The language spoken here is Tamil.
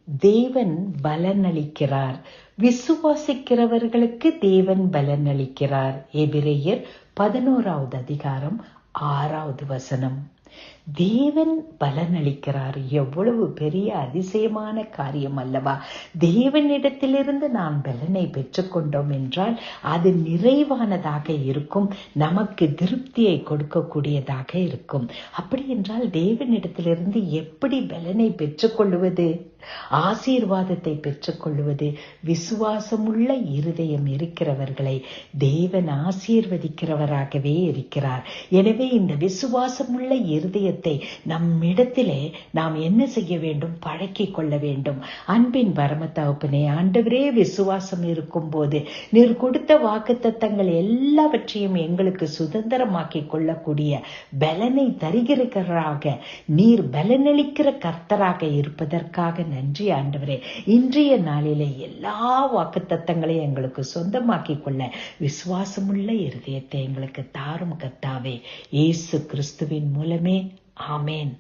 தேவன் பலனளிக்கிறார். விசுவாசிக்கிறவர்களுக்கு தேவன் பலனளிக்கிறார். எபிரேயர் 11வது அதிகாரம் 6வது வசனம். தேவன் பலனளிக்கிறார். எவ்வளவு பெரிய அதிசயமான காரியம் அல்லவா? தேவனிடத்திலிருந்து நான் பலனை பெற்றுக்கொண்டோம் என்றால் அது நிறைவானதாக இருக்கும், நமக்கு திருப்தியை கொடுக்கக்கூடியதாக இருக்கும். அப்படி என்றால் தேவனிடத்திலிருந்து எப்படி பலனை பெற்றுக்கொள்வது, ஆசீர்வாதத்தை பெற்றுக்கொள்வது? விசுவாசமுள்ள இருதயம் இருக்கிறவர்களை தேவன் ஆசீர்வதிக்கிறவராகவே இருக்கிறார். எனவே இந்த விசுவாசமுள்ள இருதயத்தை நம்மிடத்திலே நாம் என்ன செய்ய வேண்டும்? பழக்கிக் கொள்ள வேண்டும். அன்பின் பரம தகப்பனே, ஆண்டவரே, விசுவாசம் இருக்கும் போது நீர் கொடுத்த வாக்குத்தத்தங்கள் எல்லாவற்றையும் எங்களுக்கு சுதந்திரமாக்கிக் கொள்ளக்கூடிய பலனை தருகிறவராக, நீர் பலனளிக்கிற கர்த்தராக இருப்பதற்காக நன்றி ஆண்டவரே. இன்றைய நாளிலே எல்லா வாக்குத்தத்தங்களையும் எங்களுக்கு சொந்தமாக்கிக் கொள்ள விசுவாசமுள்ள இருதயத்தை எங்களுக்கு தாரும் கர்த்தாவே. இயேசு கிறிஸ்துவின் மூலமே ஆமேன்.